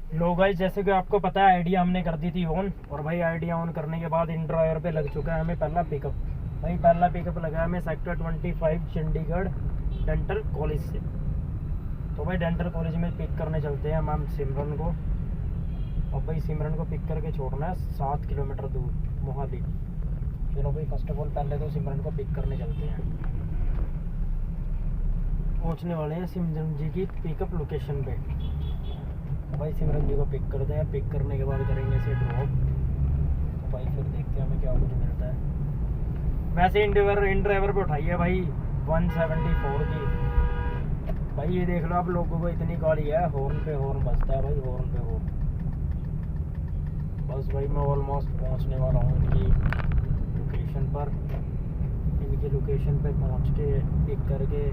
लो guys, जैसे कि आपको पता है आइडिया हमने कर दी थी ऑन। और भाई आइडिया ऑन करने के बाद इन ड्राइवर पे लग चुका है हमें पहला पिकअप। भाई पहला पिकअप लगा है हमें सेक्टर 25 चंडीगढ़ डेंटल कॉलेज से। तो भाई डेंटल कॉलेज में पिक करने चलते हैं मैम सिमरन को। और भाई सिमरन को पिक करके छोड़ना है 7 किलोमीटर दूर मोहाली। चलो भाई फर्स्ट ऑफ ऑल पहले तो सिमरन को पिक करने चलते हैं। पहुंचने वाले हैं सिमरन जी की पिकअप लोकेशन पे। तो भाई सिमरन जी को पिक करते हैं, पिक करने के बाद करेंगे इसे ड्रॉप। तो भाई फिर देखते हैं हमें क्या कुछ मिलता है। वैसे इन ड्राइवर पे उठाई है भाई 174 की। भाई ये देख लो आप लोगों को इतनी गाड़ी है, हॉर्न पे हॉर्न बजता है भाई, हॉर्न पे हॉर्न। बस भाई मैं ऑलमोस्ट पहुंचने वाला हूँ इनकी लोकेशन पर। इनकी लोकेशन पे पहुंच के पिक करके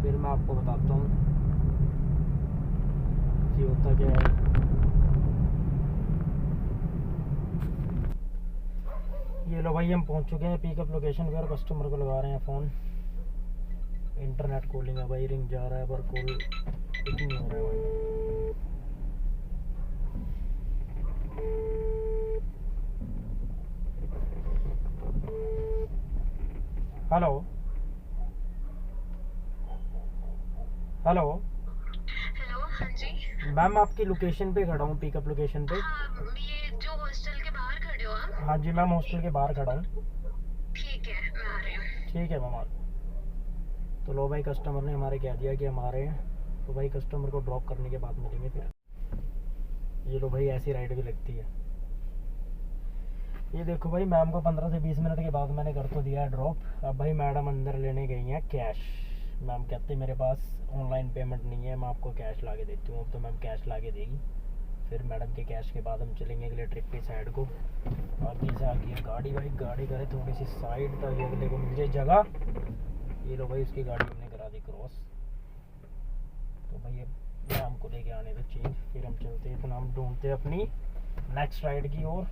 फिर मैं आपको बताता हूँ कि होता क्या है। ये लो भाई हम पहुंच चुके हैं पिकअप लोकेशन पे और कस्टमर को लगा रहे हैं फ़ोन। इंटरनेट कॉलिंग है भाई, रिंग जा रहा है पर कॉल पिक नहीं हो रहा है भाई। Hello hello hello. हाँ जी। मैम आपकी लोकेशन पे खड़ा हूँ, पिकअप लोकेशन पे। हाँ, ये जो हॉस्टल के बाहर खड़े हो आप? हाँ जी मैम, हॉस्टल के बाहर खड़ा हूँ। ठीक है, मैं आ रही हूँ। ठीक है मैम। तो लो भाई कस्टमर ने हमारे कह दिया कि हम आ रहे हैं। तो भाई कस्टमर को ड्रॉप करने के बाद मिलेंगे फिर। ये लो भाई ऐसी राइड भी लगती है। ये देखो भाई मैम को 15 से 20 मिनट के बाद मैंने कर तो दिया है ड्रॉप। अब भाई मैडम अंदर लेने गई हैं कैश। मैम कहते मेरे पास ऑनलाइन पेमेंट नहीं है, मैं आपको कैश ला के देती हूँ। अब तो मैम कैश ला के देगी। फिर मैडम के कैश के बाद हम चलेंगे अगले ट्रिप की साइड को। आगे से आगे है गाड़ी भाई, गाड़ी करे थोड़ी सी साइड ताकि अगले को मिल जाए जगह। ये लो भाई उसकी गाड़ी हमने करा दी क्रॉस। तो भाई अब मैम को लेके आने दो चेंज, फिर हम चलते हैं। इतना हम ढूंढते हैं अपनी नेक्स्ट राइड की ओर।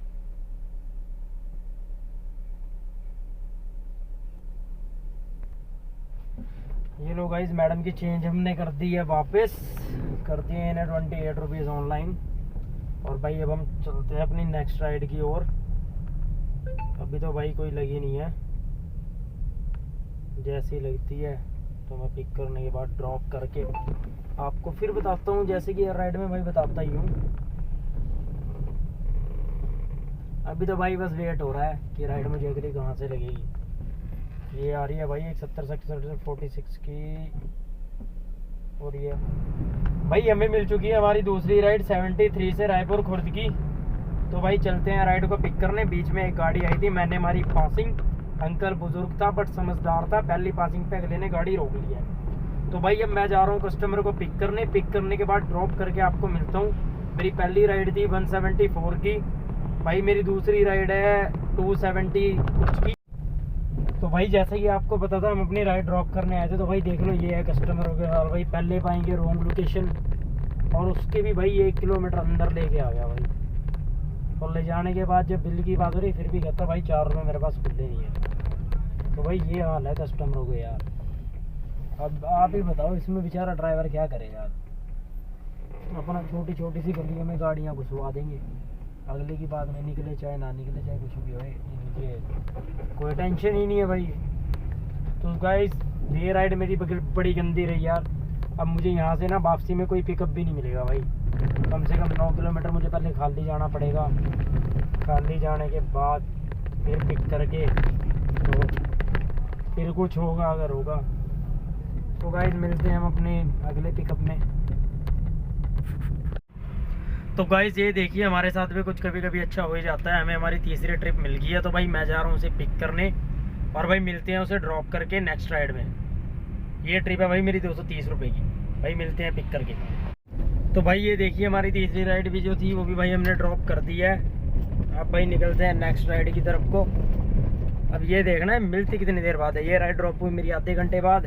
ये लो गाइस मैडम की चेंज हमने कर दी है वापस, कर दिए इन्हें 28 रुपीज़ ऑनलाइन। और भाई अब हम चलते हैं अपनी नेक्स्ट राइड की ओर। अभी तो भाई कोई लगी नहीं है, जैसी लगती है तो मैं पिक करने के बाद ड्रॉप करके आपको फिर बताता हूँ, जैसे कि राइड में भाई बताता ही हूँ। अभी तो भाई बस वेट हो रहा है कि राइड मुझे अगली कहाँ से लगेगी। ये आ रही है भाई 170 सेक्टर 46 की। और ये भाई हमें मिल चुकी है हमारी दूसरी राइड 73 से रायपुर खुर्द की। तो भाई चलते हैं राइड को पिक करने। बीच में एक गाड़ी आई थी, मैंने हमारी पासिंग, अंकल बुजुर्ग था बट समझदार था, पहली पासिंग पे अगले ने गाड़ी रोक लिया है। तो भाई अब मैं जा रहा हूँ कस्टमर को पिक करने। पिक करने के बाद ड्रॉप करके आपको मिलता हूँ। मेरी पहली राइड थी 174 की, भाई मेरी दूसरी राइड है 270 कुछ की। तो भाई जैसे कि आपको पता था हम अपनी राइड ड्रॉप करने आए थे। तो भाई देख लो ये है कस्टमरों के हाल भाई, पहले पाएंगे रॉन्ग लोकेशन और उसके भी भाई 1 किलोमीटर अंदर लेके आ गया भाई। और ले जाने के बाद जब बिल की बात हो रही फिर भी कहता भाई 4 रुपये मेरे पास खुले नहीं है। तो भाई ये हाल है कस्टमरों को यार। अब आप ही बताओ इसमें बेचारा ड्राइवर क्या करे यार। अपना छोटी छोटी सी गलियों में गाड़ियाँ घुसवा देंगे, अगले की बात में निकले चाहे ना निकले चाहे कुछ भी हो, इनके कोई टेंशन ही नहीं है भाई। तो गाइस ये राइड मेरी बड़ी गंदी रही यार। अब मुझे यहाँ से ना वापसी में कोई पिकअप भी नहीं मिलेगा भाई। कम से कम 9 किलोमीटर मुझे पहले खाली जाना पड़ेगा। खाली जाने के बाद फिर पिक करके तो फिर कुछ होगा अगर होगा। तो गाइस मिलते हैं हम अपने अगले पिकअप में। तो गाइस ये देखिए हमारे साथ भी कुछ कभी कभी अच्छा हो ही जाता है। हमें हमारी तीसरी ट्रिप मिल गई है। तो भाई मैं जा रहा हूँ उसे पिक करने और भाई मिलते हैं उसे ड्रॉप करके नेक्स्ट राइड में। ये ट्रिप है भाई मेरी 230 रुपये की। भाई मिलते हैं पिक करके। तो भाई ये देखिए हमारी तीसरी राइड भी जो थी वो भी भाई हमने ड्रॉप कर दी है। अब भाई निकलते हैं नेक्स्ट राइड की तरफ को। अब ये देखना है मिलती कितनी देर बाद है। ये राइड ड्रॉप हुई मेरी आधे घंटे बाद।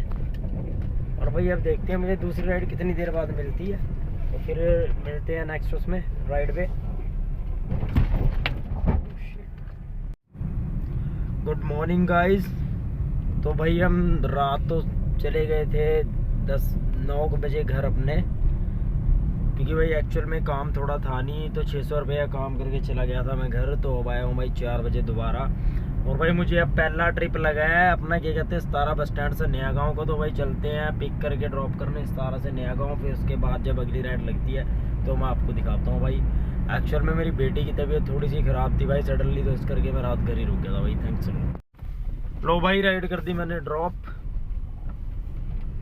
और भाई अब देखते हैं मुझे दूसरी राइड कितनी देर बाद मिलती है। तो फिर मिलते हैं नेक्स्ट उसमें राइड पे। Good morning guys. तो भाई हम रात तो चले गए थे 9 बजे घर अपने, क्योंकि भाई एक्चुअल में काम थोड़ा था नहीं, तो 600 रुपये काम करके चला गया था मैं घर। तो अब आया हूँ भाई 4 बजे दोबारा। और भाई मुझे अब पहला ट्रिप लगा है अपना, क्या कहते हैं, 17 बस स्टैंड से नया गाँव को। तो भाई चलते हैं पिक करके ड्रॉप करने 17 से नया गाँव। फिर उसके बाद जब अगली राइड लगती है तो मैं आपको दिखाता हूँ भाई। एक्चुअल में मेरी बेटी की तबीयत थोड़ी सी ख़राब थी भाई सडनली, तो इस करके मैं रात घर ही रुक गया था भाई। थैंक्स लो भाई, राइड कर दी मैंने ड्रॉप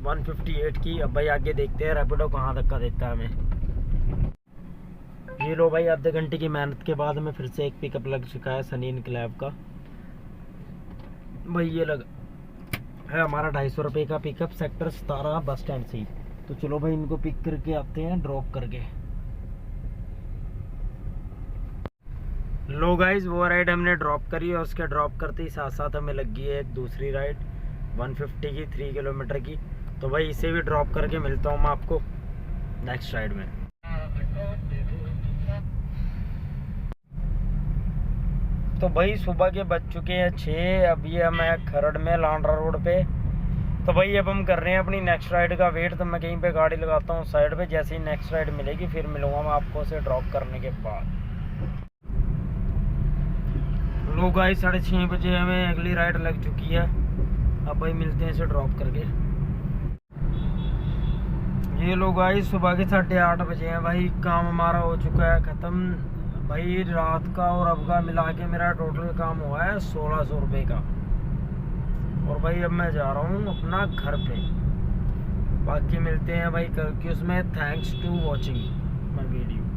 158 की। अब भाई आगे देखते हैं रैपिडो कहाँ तक का देता है हमें। ये लो भाई, आधे घंटे की मेहनत के बाद हमें फिर से एक पिकअप लग चुका है सनी इनकलाब का। भाई ये लग है हमारा 250 रुपये का पिकअप सेक्टर 17 बस स्टैंड से ही। तो चलो भाई इनको पिक करके आते हैं ड्रॉप करके। लो गाइज, वो राइड हमने ड्रॉप करी और उसके ड्रॉप करते ही साथ साथ हमें लग गई है एक दूसरी राइड 150 की 3 किलोमीटर की। तो भाई इसे भी ड्रॉप करके मिलता हूँ मैं आपको नेक्स्ट राइड में। तो भाई सुबह के बज चुके हैं 6। अब ये हम है खरड़ में लांडरा रोड पे। तो भाई अब हम कर रहे हैं अपनी नेक्स्ट राइड का वेट। तो मैं कहीं पे गाड़ी लगाता हूँ साइड पे, जैसे ही नेक्स्ट राइड मिलेगी फिर मिलूंगा मैं आपको उसे ड्रॉप करने के बाद। लोग गाइस 6:30 बजे हमें अगली राइड लग चुकी है। अब भाई मिलते हैं इसे ड्रॉप करके। ये लोग गाइस सुबह के 8:30 बजे हैं भाई। काम हमारा हो चुका है ख़त्म भाई। रात का और अब का मिला के मेरा टोटल काम हुआ है 1600 रुपये का। और भाई अब मैं जा रहा हूँ अपना घर पे। बाकी मिलते हैं भाई करके उसमें। Thanks to watching my video.